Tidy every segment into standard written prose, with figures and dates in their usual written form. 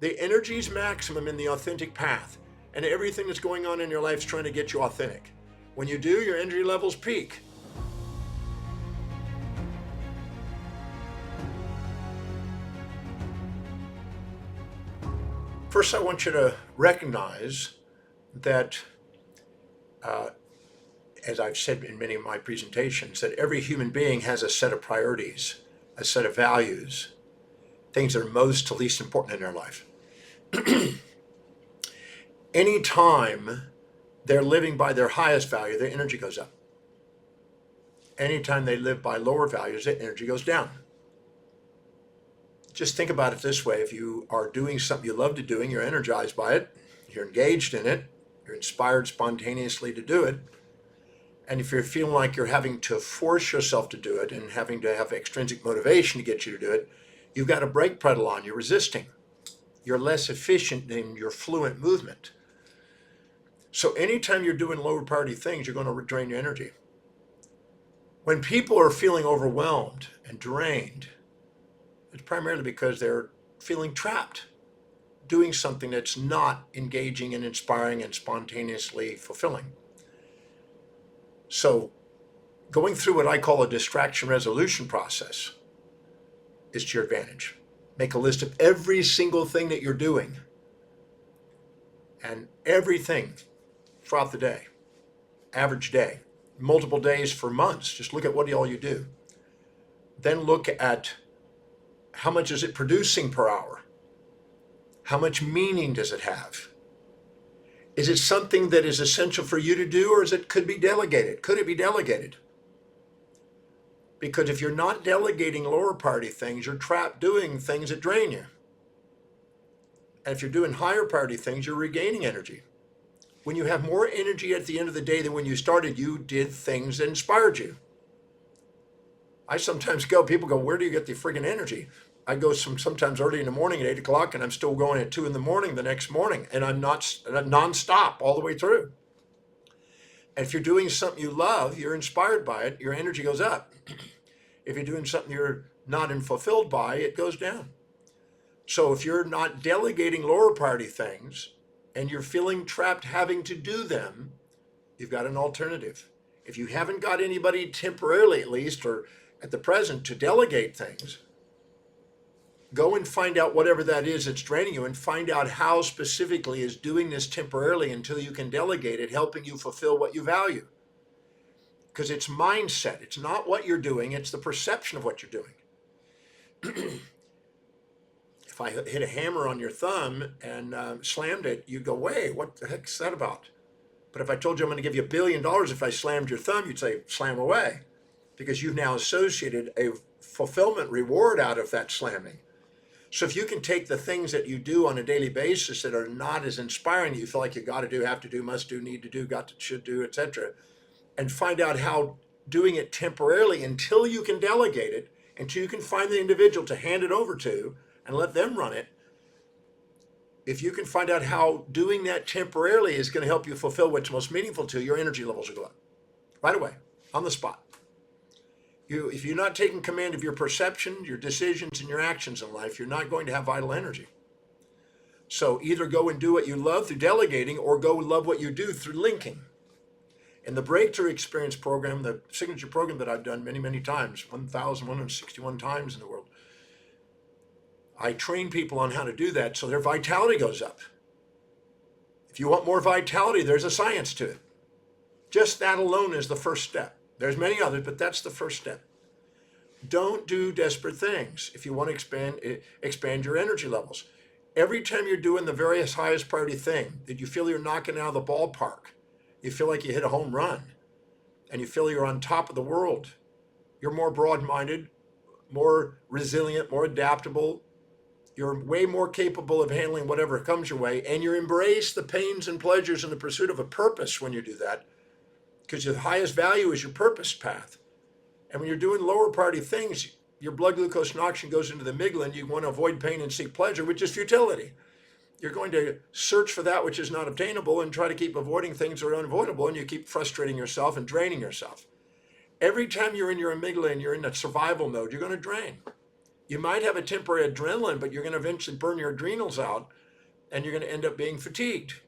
The energy is maximum in the authentic path, and everything that's going on in your life is trying to get you authentic. When you do, your energy levels peak. First, I want you to recognize that, as I've said in many of my presentations, that every human being has a set of priorities, a set of values, things that are most to least important in their life. Anytime they're living by their highest value, their energy goes up. Anytime they live by lower values, their energy goes down. Just think about it this way. If you are doing something you love to doing, you're energized by it, you're engaged in it, you're inspired spontaneously to do it. And if you're feeling like you're having to force yourself to do it and having to have extrinsic motivation to get you to do it, you've got a brake pedal on, you're resisting. You're less efficient in your fluent movement. So anytime you're doing lower priority things, you're going to drain your energy. When people are feeling overwhelmed and drained, it's primarily because they're feeling trapped, doing something that's not engaging and inspiring and spontaneously fulfilling. So going through what I call a distraction resolution process is to your advantage. Make a list of every single thing that you're doing and everything throughout the day, average day, multiple days for months. Just look at what all you do. Then look at how much is it producing per hour? How much meaning does it have? Is it something that is essential for you to do, or could be delegated? Could it be delegated? Because if you're not delegating lower priority things, you're trapped doing things that drain you. And if you're doing higher priority things, you're regaining energy. When you have more energy at the end of the day than when you started, you did things that inspired you. I sometimes people go, where do you get the friggin' energy? I go sometimes early in the morning at 8 o'clock and I'm still going at 2 in the morning the next morning, and I'm not nonstop all the way through. And if you're doing something you love, you're inspired by it, your energy goes up. If you're doing something you're not fulfilled by, it goes down. So if you're not delegating lower priority things and you're feeling trapped having to do them, you've got an alternative. If you haven't got anybody temporarily, at least, or at the present, to delegate things, go and find out whatever that is that's draining you, and find out how specifically is doing this temporarily until you can delegate it helping you fulfill what you value. Because it's mindset. It's not what you're doing. It's the perception of what you're doing. If I hit a hammer on your thumb and slammed it, you'd go, wait, what the heck's that about? But if I told you I'm going to give you $1 billion if I slammed your thumb, you'd say, slam away. Because you've now associated a fulfillment reward out of that slamming. So if you can take the things that you do on a daily basis that are not as inspiring, you feel like you got to do, have to do, must do, need to do, got to, should do, etc., and find out how doing it temporarily until you can delegate it, until you can find the individual to hand it over to and let them run it. If you can find out how doing that temporarily is going to help you fulfill what's most meaningful to you, your energy levels will go up right away, on the spot. If you're not taking command of your perception, your decisions, and your actions in life, you're not going to have vital energy. So either go and do what you love through delegating, or go love what you do through linking. In the Breakthrough Experience program, the signature program that I've done many, many times, 1,161 times in the world, I train people on how to do that so their vitality goes up. If you want more vitality, there's a science to it. Just that alone is the first step. There's many others, but that's the first step. Don't do desperate things if you want to expand your energy levels. Every time you're doing the various highest priority thing that you feel you're knocking out of the ballpark, you feel like you hit a home run, and you feel you're on top of the world, you're more broad-minded, more resilient, more adaptable. You're way more capable of handling whatever comes your way, and you embrace the pains and pleasures in the pursuit of a purpose when you do that, because your highest value is your purpose path. And when you're doing lower priority things, your blood glucose and oxygen goes into the amygdala, and you want to avoid pain and seek pleasure, which is futility. You're going to search for that which is not obtainable and try to keep avoiding things that are unavoidable, and you keep frustrating yourself and draining yourself. Every time you're in your amygdala and you're in that survival mode, you're going to drain. You might have a temporary adrenaline, but you're going to eventually burn your adrenals out and you're going to end up being fatigued.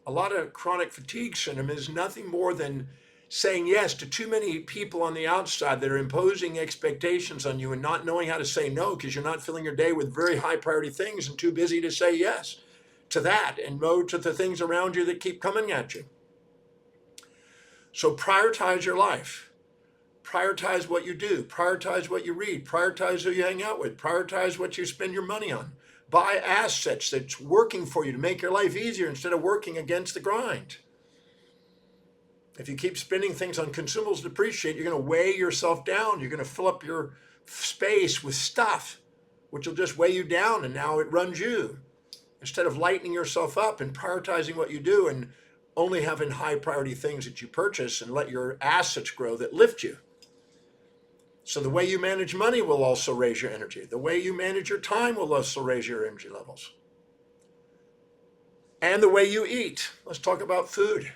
A lot of chronic fatigue syndrome is nothing more than saying yes to too many people on the outside that are imposing expectations on you and not knowing how to say no because you're not filling your day with very high priority things and too busy to say yes to that and no to the things around you that keep coming at you. So prioritize your life. Prioritize what you do. Prioritize what you read. Prioritize who you hang out with. Prioritize what you spend your money on. Buy assets that's working for you to make your life easier instead of working against the grind. If you keep spending things on consumables to depreciate, you're going to weigh yourself down. You're going to fill up your space with stuff, which will just weigh you down, and now it runs you. Instead of lightening yourself up and prioritizing what you do and only having high priority things that you purchase and let your assets grow that lift you. So the way you manage money will also raise your energy. The way you manage your time will also raise your energy levels. And the way you eat. Let's talk about food.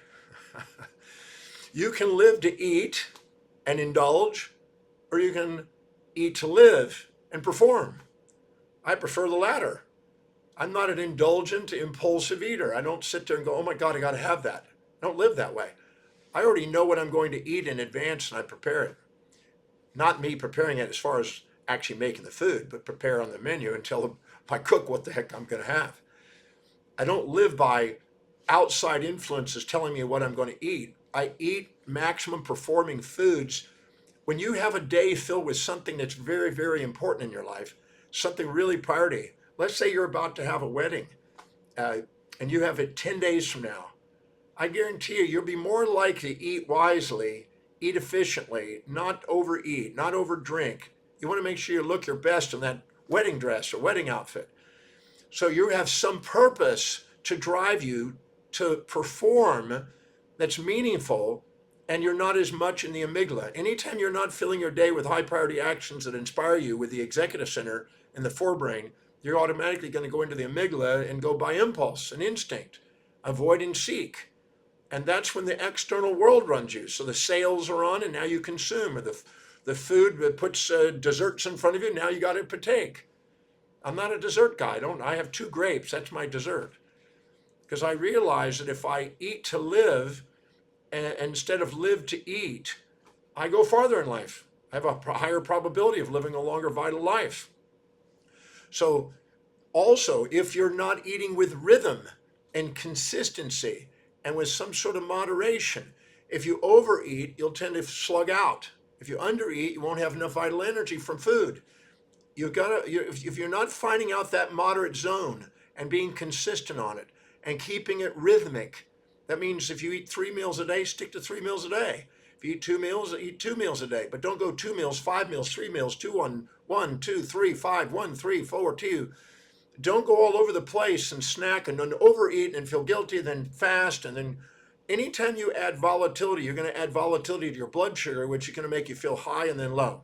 You can live to eat and indulge, or you can eat to live and perform. I prefer the latter. I'm not an indulgent, impulsive eater. I don't sit there and go, oh my God, I got to have that. I don't live that way. I already know what I'm going to eat in advance and I prepare it. Not me preparing it as far as actually making the food, but prepare on the menu and tell my cook what the heck I'm going to have. I don't live by outside influences telling me what I'm going to eat. I eat maximum performing foods. When you have a day filled with something that's very, very important in your life, something really priority. Let's say you're about to have a wedding and you have it 10 days from now. I guarantee you, you'll be more likely to eat wisely, eat efficiently, not overeat, not overdrink. You want to make sure you look your best in that wedding dress or wedding outfit. So you have some purpose to drive you to perform that's meaningful, and you're not as much in the amygdala. Anytime you're not filling your day with high priority actions that inspire you with the executive center and the forebrain, you're automatically going to go into the amygdala and go by impulse and instinct, avoid and seek. And that's when the external world runs you. So the sales are on and now you consume, or the food that puts desserts in front of you, now you got to partake. I'm not a dessert guy. I have 2 grapes. That's my dessert. Because I realize that if I eat to live and instead of live to eat, I go farther in life. I have a higher probability of living a longer vital life. So also, if you're not eating with rhythm and consistency and with some sort of moderation, if you overeat, you'll tend to slug out. If you undereat, you won't have enough vital energy from food. If you're not finding out that moderate zone and being consistent on it and keeping it rhythmic, that means if you eat 3 meals a day, stick to 3 meals a day. If you eat 2 meals, eat 2 meals a day, but don't go 2 meals, 5 meals, 3 meals, 2, 1, 1, 2, 3, 5, 1, 3, 4, 2. Don't go all over the place and snack and then overeat and feel guilty, then fast. And then anytime you add volatility, you're going to add volatility to your blood sugar, which is going to make you feel high and then low.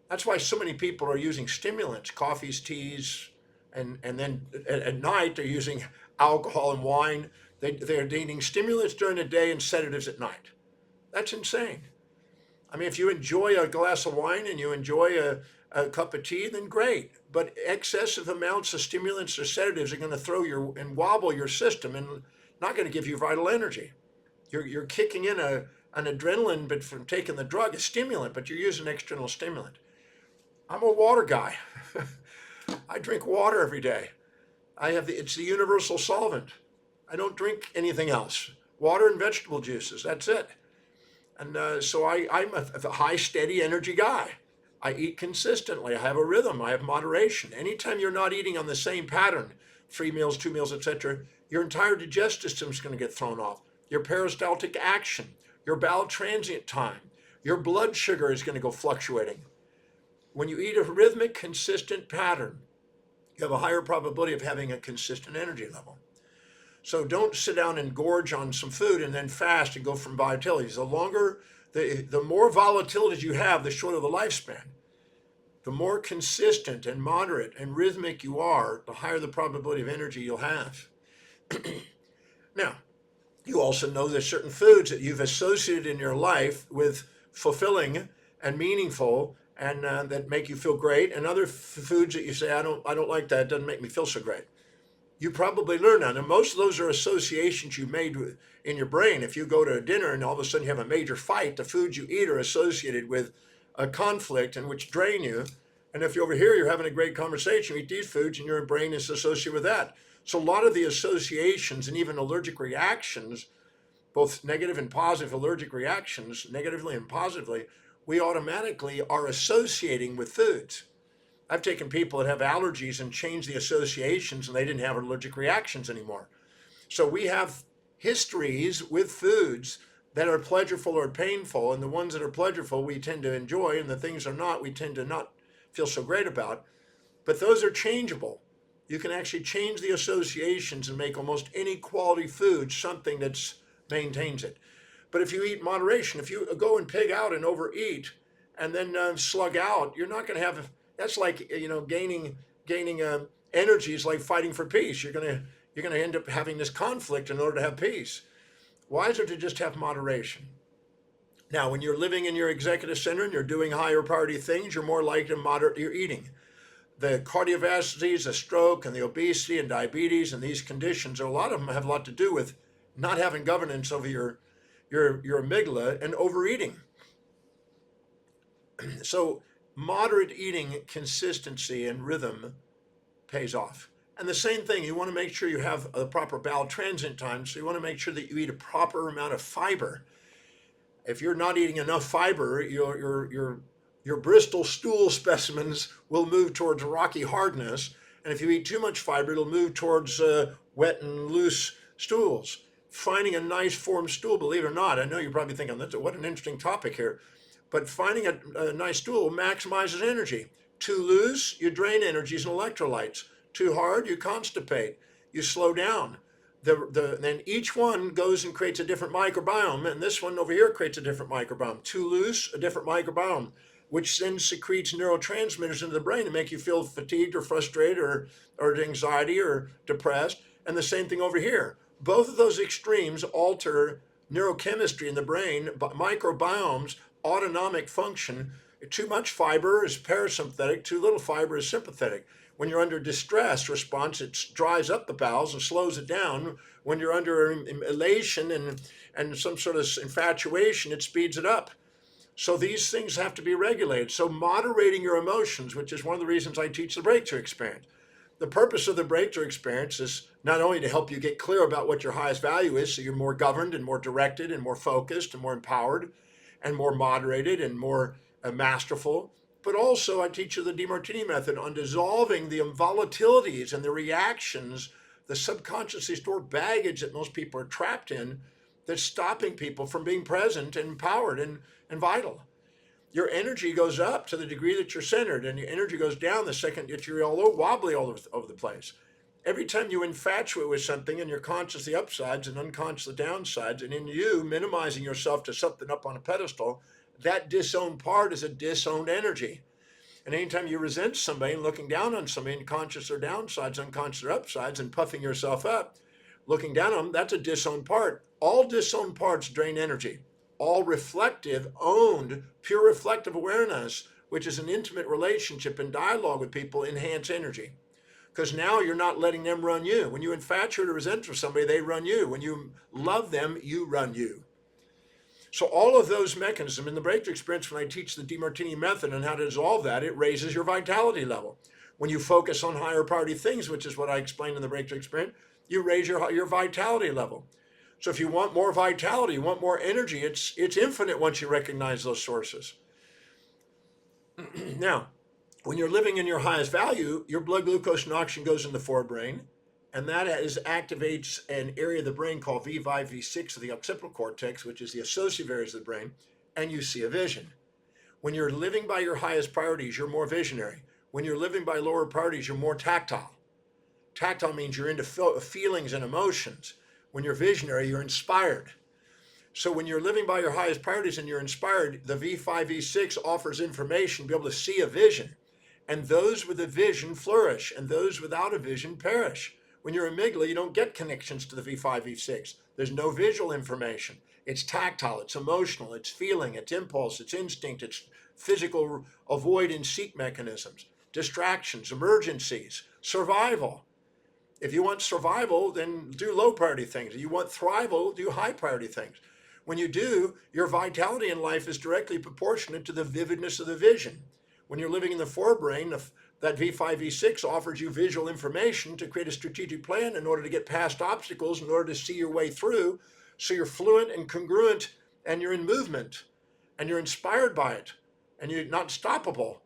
That's why so many people are using stimulants, coffees, teas, and then at night they're using alcohol and wine. They're eating stimulants during the day and sedatives at night. That's insane. I mean, if you enjoy a glass of wine and you enjoy a cup of tea, then great. But excessive amounts of stimulants or sedatives are going to throw and wobble your system and not going to give you vital energy. You're kicking in an adrenaline, but from taking the drug, a stimulant, but you're using an external stimulant. I'm a water guy. I drink water every day. It's the universal solvent. I don't drink anything else. Water and vegetable juices, that's it. And so I'm a high, steady energy guy. I eat consistently. I have a rhythm. I have moderation. Anytime you're not eating on the same pattern, 3 meals, 2 meals, etc., your entire digestive system is going to get thrown off. Your peristaltic action, your bowel transient time, your blood sugar is going to go fluctuating. When you eat a rhythmic, consistent pattern, you have a higher probability of having a consistent energy level. So don't sit down and gorge on some food and then fast and go from vitality. The more volatility you have, the shorter the lifespan. The more consistent and moderate and rhythmic you are, the higher the probability of energy you'll have. Now, you also know there's certain foods that you've associated in your life with fulfilling and meaningful and that make you feel great, and other foods that you say, I don't like that, it doesn't make me feel so great. You probably learn that. And most of those are associations you made in your brain. If you go to a dinner and all of a sudden you have a major fight, the foods you eat are associated with a conflict and which drain you. And if you're over here, you're having a great conversation, you eat these foods and your brain is associated with that. So a lot of the associations and even allergic reactions, both negative and positive allergic reactions, negatively and positively, we automatically are associating with foods. I've taken people that have allergies and changed the associations and they didn't have allergic reactions anymore. So we have histories with foods that are pleasurable or painful, and the ones that are pleasurable we tend to enjoy, and the things are not, we tend to not feel so great about. But those are changeable. You can actually change the associations and make almost any quality food something that maintains it. But if you eat moderation, if you go and pig out and overeat and then slug out, you're not going to have. That's like gaining energy is like fighting for peace. You're gonna end up having this conflict in order to have peace. Wiser to just have moderation. Now, when you're living in your executive center and you're doing higher priority things, you're more likely to moderate your eating. The cardiovascular disease, the stroke, and the obesity and diabetes and these conditions, a lot of them have a lot to do with not having governance over your amygdala and overeating. So moderate eating, consistency, and rhythm pays off. And the same thing, you want to make sure you have a proper bowel transit time, so you want to make sure that you eat a proper amount of fiber. If you're not eating enough fiber, your Bristol stool specimens will move towards rocky hardness, and if you eat too much fiber, it'll move towards wet and loose stools. Finding a nice formed stool, believe it or not, I know you're probably thinking, what an interesting topic here, but finding a nice stool maximizes energy. Too loose, you drain energies and electrolytes. Too hard, you constipate. You slow down. Then each one goes and creates a different microbiome, and this one over here creates a different microbiome. Too loose, a different microbiome, which then secretes neurotransmitters into the brain to make you feel fatigued or frustrated or anxiety or depressed. And the same thing over here. Both of those extremes alter neurochemistry in the brain, but microbiomes, autonomic function. Too much fiber is parasympathetic, too little fiber is sympathetic. When you're under distress response, it dries up the bowels and slows it down. When you're under elation and some sort of infatuation, it speeds it up. So these things have to be regulated. So moderating your emotions, which is one of the reasons I teach the breakthrough experience. The purpose of the breakthrough experience is not only to help you get clear about what your highest value is, so you're more governed and more directed and more focused and more empowered and more moderated and more masterful, but also I teach you the Demartini method on dissolving the volatilities and the reactions, the subconsciously stored baggage that most people are trapped in, that's stopping people from being present and empowered and vital. Your energy goes up to the degree that you're centered, and your energy goes down the second that you're all wobbly all over the place. Every time you infatuate with something and you're conscious the upsides and unconscious the downsides, and in you minimizing yourself to something up on a pedestal, that disowned part is a disowned energy. And anytime you resent somebody and looking down on somebody and conscious their downsides, unconscious their upsides, and puffing yourself up, looking down on them, that's a disowned part. All disowned parts drain energy. All reflective, owned, pure reflective awareness, which is an intimate relationship and dialogue with people, enhance energy. Because now you're not letting them run you. When you infatuate or resent for somebody, they run you. When you love them, you run you. So all of those mechanisms in the breakthrough experience, when I teach the Demartini method and how to dissolve that, it raises your vitality level. When you focus on higher priority things, which is what I explained in the breakthrough experience, you raise your vitality level. So if you want more vitality, you want more energy, it's infinite once you recognize those sources. Now, when you're living in your highest value, your blood glucose and oxygen goes in the forebrain, and that activates an area of the brain called V5, V6 of the occipital cortex, which is the associative areas of the brain, and you see a vision. When you're living by your highest priorities, you're more visionary. When you're living by lower priorities, you're more tactile. Tactile means you're into feelings and emotions. When you're visionary, you're inspired. So when you're living by your highest priorities and you're inspired, the V5, V6 offers information to be able to see a vision. And those with a vision flourish, and those without a vision perish. When you're amygdala, you don't get connections to the V5, V6. There's no visual information. It's tactile, it's emotional, it's feeling, it's impulse, it's instinct, it's physical avoid and seek mechanisms, distractions, emergencies, survival. If you want survival, then do low priority things. If you want thrival, do high priority things. When you do, your vitality in life is directly proportionate to the vividness of the vision. When you're living in the forebrain, that V5, V6 offers you visual information to create a strategic plan in order to get past obstacles, in order to see your way through, so you're fluent and congruent and you're in movement and you're inspired by it and you're not stoppable.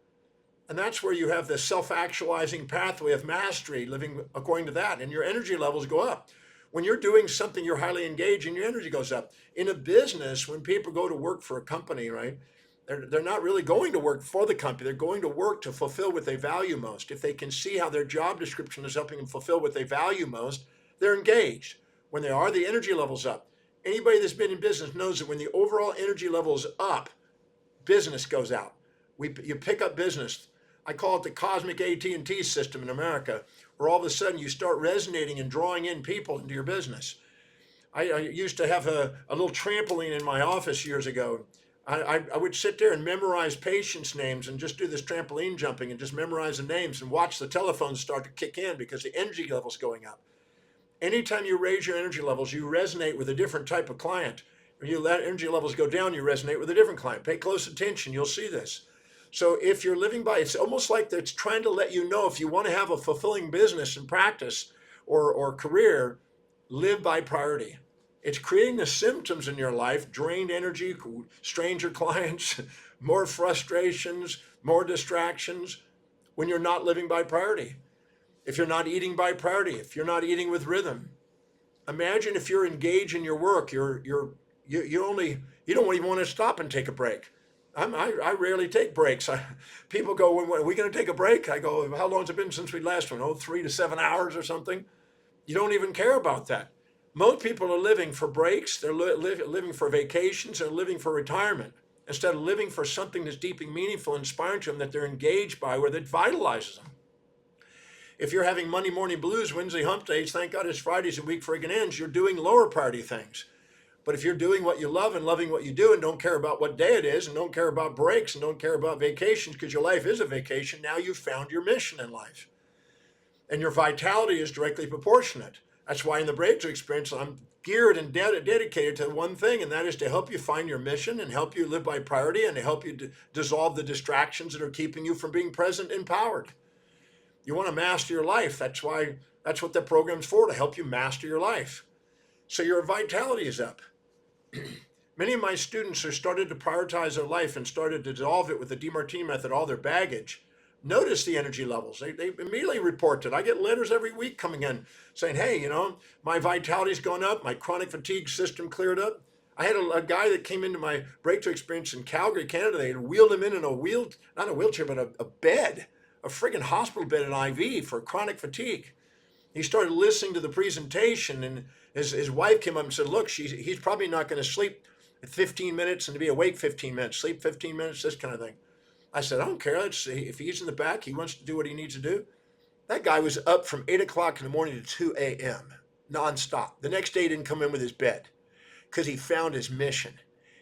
And that's where you have the self-actualizing pathway of mastery, living according to that, and your energy levels go up. When you're doing something you're highly engaged in, your energy goes up. In a business, when people go to work for a company, right, they're not really going to work for the company. They're going to work to fulfill what they value most. If they can see how their job description is helping them fulfill what they value most, they're engaged. When they are, the energy level's up. Anybody that's been in business knows that when the overall energy level is up, business goes out. You pick up business. I call it the cosmic AT&T system in America, where all of a sudden you start resonating and drawing in people into your business. I used to have a little trampoline in my office years ago. I would sit there and memorize patients' names and just do this trampoline jumping and just memorize the names and watch the telephones start to kick in because the energy level's going up. Anytime you raise your energy levels, you resonate with a different type of client. When you let energy levels go down, you resonate with a different client. Pay close attention, you'll see this. So if you're living by, it's almost like it's trying to let you know if you want to have a fulfilling business and practice or career, live by priority. It's creating the symptoms in your life, drained energy, stranger clients, more frustrations, more distractions when you're not living by priority. If you're not eating by priority, if you're not eating with rhythm, imagine if you're engaged in your work, you don't even want to stop and take a break. I rarely take breaks. People go, when are we going to take a break? I go, how long has it been since we last went? Oh, 3 to 7 hours or something. You don't even care about that. Most people are living for breaks. They're living for vacations. They're living for retirement instead of living for something that's deeply meaningful, inspiring to them, that they're engaged by, where that vitalizes them. If you're having Monday morning blues, Wednesday hump days, thank God it's Fridays and week friggin' ends, you're doing lower priority things. But if you're doing what you love and loving what you do and don't care about what day it is and don't care about breaks and don't care about vacations because your life is a vacation, now you've found your mission in life. And your vitality is directly proportionate. That's why in the breakthrough experience, I'm geared and dedicated to one thing, and that is to help you find your mission and help you live by priority and to help you dissolve the distractions that are keeping you from being present and empowered. You want to master your life. That's what the program's for, to help you master your life. So your vitality is up. Many of my students have started to prioritize their life and started to dissolve it with the Demartini method, all their baggage. Notice the energy levels. They immediately report it. I get letters every week coming in saying, hey, my vitality's gone up, my chronic fatigue system cleared up. I had a guy that came into my breakthrough experience in Calgary, Canada. They had wheeled him in not a wheelchair, but a bed, a friggin' hospital bed, an IV for chronic fatigue. He started listening to the presentation, and his wife came up and said, look, he's probably not going to sleep 15 minutes and to be awake 15 minutes, sleep 15 minutes, this kind of thing. I said, I don't care. If he's in the back, he wants to do what he needs to do. That guy was up from 8 o'clock in the morning to 2 a.m. nonstop. The next day he didn't come in with his bed because he found his mission.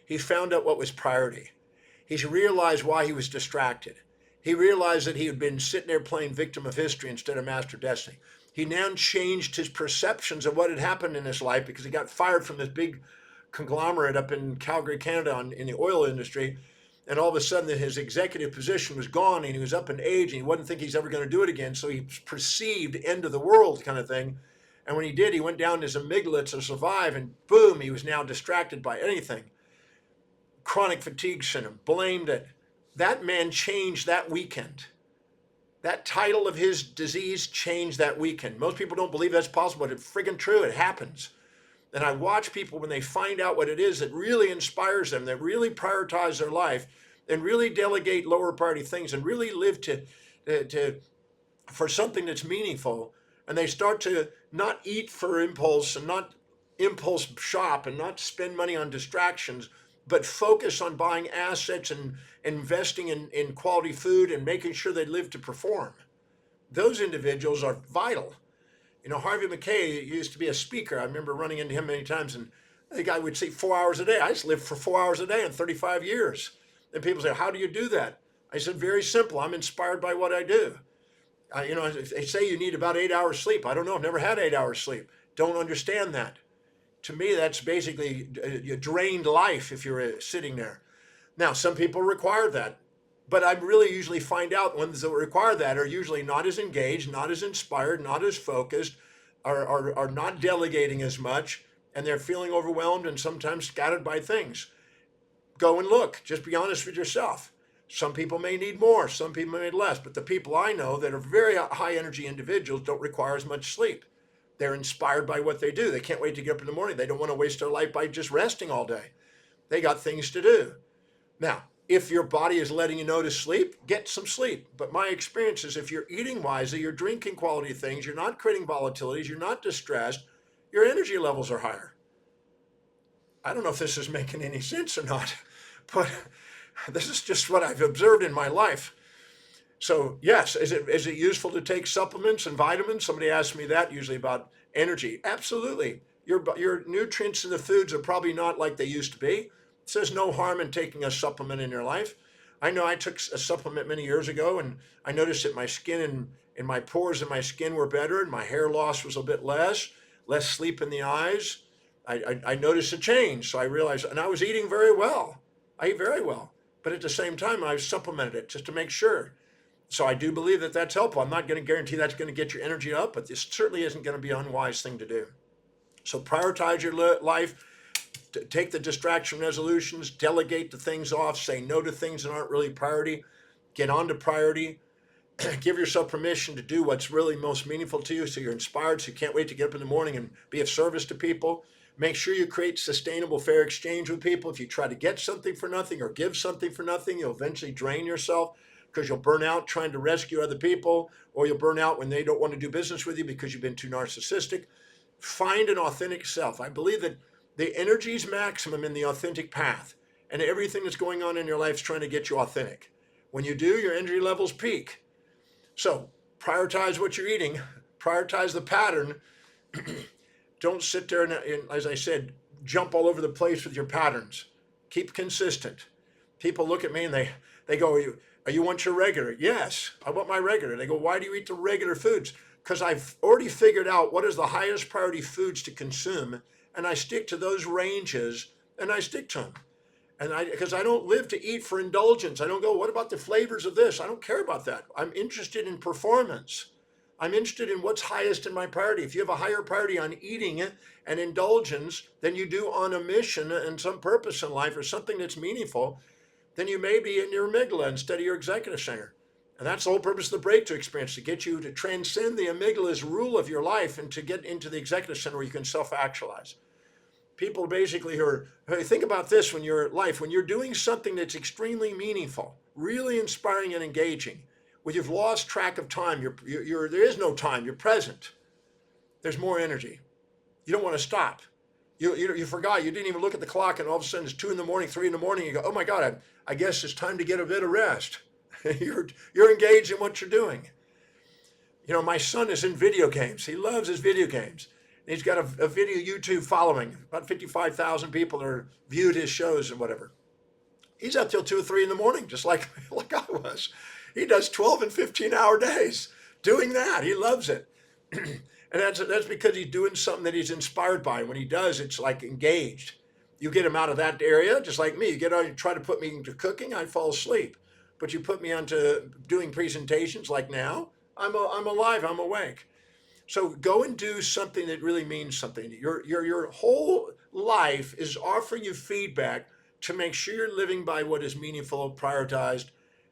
He found out what was priority. He realized why he was distracted. He realized that he had been sitting there playing victim of history instead of master destiny. He now changed his perceptions of what had happened in his life because he got fired from this big conglomerate up in Calgary, Canada in the oil industry. And all of a sudden his executive position was gone and he was up in age and he wouldn't think he's ever going to do it again. So he perceived end of the world kind of thing. And when he did, he went down his amygdala to survive, and boom, he was now distracted by anything. Chronic fatigue syndrome, blamed it. That man changed that weekend. That title of his disease changed that weekend. Most people don't believe that's possible, but it's friggin' true. It happens. And I watch people when they find out what it is that really inspires them, that really prioritize their life and really delegate lower priority things and really live for something that's meaningful. And they start to not eat for impulse and not impulse shop and not spend money on distractions, but focus on buying assets and investing in quality food and making sure they live to perform. Those individuals are vital. Harvey McKay used to be a speaker. I remember running into him many times, and the guy would say 4 hours a day. I just lived for 4 hours a day in 35 years. And people say, how do you do that? I said, very simple. I'm inspired by what I do. They say you need about 8 hours sleep. I don't know. I've never had 8 hours sleep. Don't understand that. To me, that's basically a drained life if you're sitting there. Now, some people require that, but I really usually find out ones that require that are usually not as engaged, not as inspired, not as focused, are not delegating as much, and they're feeling overwhelmed and sometimes scattered by things. Go and look. Just be honest with yourself. Some people may need more, some people may need less, but the people I know that are very high energy individuals don't require as much sleep. They're inspired by what they do. They can't wait to get up in the morning. They don't want to waste their life by just resting all day. They got things to do. Now, if your body is letting you know to sleep, get some sleep. But my experience is if you're eating wisely, you're drinking quality things, you're not creating volatilities, you're not distressed, your energy levels are higher. I don't know if this is making any sense or not, but this is just what I've observed in my life. So yes, is it useful to take supplements and vitamins? Somebody asks me that usually about energy. Absolutely. Your nutrients in the foods are probably not like they used to be. It says no harm in taking a supplement in your life. I know I took a supplement many years ago, and I noticed that my skin and my pores in my skin were better, and my hair loss was a bit less sleep in the eyes. I noticed a change, so I realized, and I was eating very well. I ate very well, but at the same time, I supplemented it just to make sure. So I do believe that that's helpful. I'm not going to guarantee that's going to get your energy up, but this certainly isn't going to be an unwise thing to do. So prioritize your life, take the distraction resolutions, delegate the things off, say no to things that aren't really priority, get on to priority, give yourself permission to do what's really most meaningful to you so you're inspired, so you can't wait to get up in the morning and be of service to people. Make sure you create sustainable, fair exchange with people. If you try to get something for nothing or give something for nothing, you'll eventually drain yourself, because you'll burn out trying to rescue other people, or you'll burn out when they don't want to do business with you because you've been too narcissistic. Find an authentic self. I believe that the energy is maximum in the authentic path, and everything that's going on in your life is trying to get you authentic. When you do, your energy levels peak. So prioritize what you're eating, prioritize the pattern. Don't sit there and, as I said, jump all over the place with your patterns. Keep consistent. People look at me and they go, you want your regular? Yes, I want my regular. They go, why do you eat the regular foods? Because I've already figured out what is the highest priority foods to consume, and I stick to those ranges, and I stick to them. And because I don't live to eat for indulgence. I don't go, what about the flavors of this? I don't care about that. I'm interested in performance. I'm interested in what's highest in my priority. If you have a higher priority on eating and indulgence than you do on a mission and some purpose in life or something that's meaningful, then you may be in your amygdala instead of your executive center. And that's the whole purpose of the breakthrough experience, to get you to transcend the amygdala's rule of your life and to get into the executive center where you can self-actualize. People basically think about this when you're life, when you're doing something that's extremely meaningful, really inspiring and engaging, when you've lost track of time, there is no time, you're present. There's more energy. You don't want to stop. You forgot, you didn't even look at the clock, and all of a sudden it's 2 a.m, 3 a.m, you go, oh my God, I guess it's time to get a bit of rest. You're engaged in what you're doing. My son is in video games. He loves his video games. And he's got a video YouTube following. About 55,000 people are viewed his shows and whatever. He's up till 2 or 3 a.m, just like I was. He does 12 and 15-hour days doing that. He loves it. And that's because he's doing something that he's inspired by. When he does, it's like engaged. You get him out of that area, just like me. You try to put me into cooking, I fall asleep. But you put me onto doing presentations like now, I'm alive, I'm awake. So go and do something that really means something. Your whole life is offering you feedback to make sure you're living by what is meaningful, prioritized,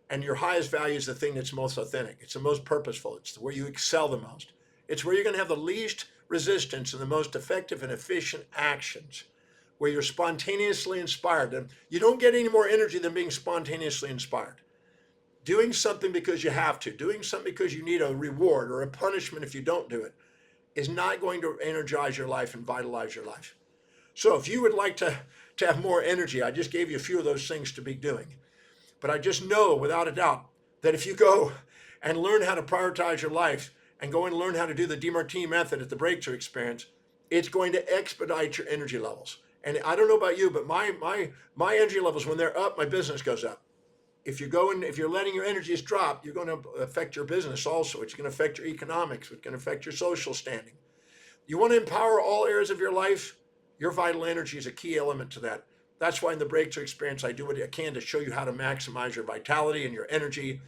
and your highest value is the thing that's most authentic. It's the most purposeful. It's where you excel the most. It's where you're going to have the least resistance and the most effective and efficient actions, where you're spontaneously inspired. And you don't get any more energy than being spontaneously inspired. Doing something because you have to, doing something because you need a reward or a punishment if you don't do it, is not going to energize your life and vitalize your life. So if you would like to have more energy, I just gave you a few of those things to be doing. But I just know without a doubt that if you go and learn how to prioritize your life and go and learn how to do the Demartini method at the breakthrough experience, it's going to expedite your energy levels. And I don't know about you, but my energy levels, when they're up, my business goes up. if you're letting your energies drop, you're going to affect your business also. It's going to affect your economics. It's going to affect your social standing. You want to empower all areas of your life? Your vital energy is a key element to that. That's why in the Breakthrough Experience, I do what I can to show you how to maximize your vitality and your energy.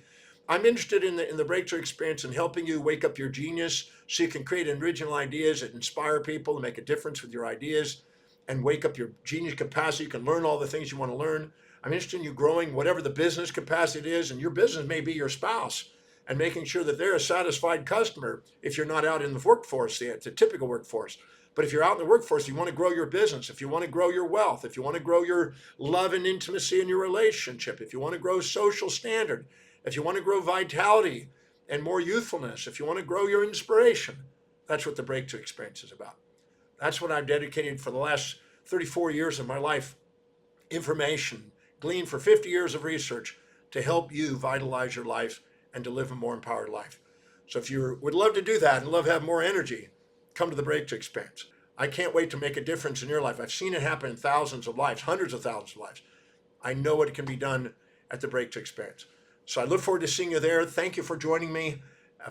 I'm interested in the Breakthrough Experience and helping you wake up your genius so you can create original ideas that inspire people and make a difference with your ideas and wake up your genius capacity. You can learn all the things you want to learn. I'm interested in you growing whatever the business capacity is, and your business may be your spouse, and making sure that they're a satisfied customer if you're not out in the workforce, the typical workforce. But if you're out in the workforce, you want to grow your business, if you want to grow your wealth, if you want to grow your love and intimacy in your relationship, if you want to grow social standard, if you want to grow vitality and more youthfulness, if you want to grow your inspiration, that's what the Breakthrough Experience is about. That's what I've dedicated for the last 34 years of my life. Information gleaned for 50 years of research to help you vitalize your life and to live a more empowered life. So if you would love to do that and love to have more energy, come to the Breakthrough Experience. I can't wait to make a difference in your life. I've seen it happen in thousands of lives, hundreds of thousands of lives. I know it can be done at the Breakthrough Experience. So I look forward to seeing you there. Thank you for joining me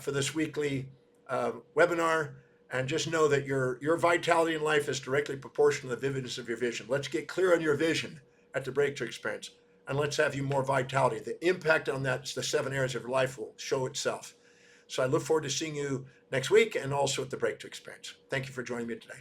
for this weekly webinar. And just know that your vitality in life is directly proportional to the vividness of your vision. Let's get clear on your vision at the Breakthrough Experience. And let's have you more vitality. The impact on that, the 7 areas of your life will show itself. So I look forward to seeing you next week and also at the Breakthrough Experience. Thank you for joining me today.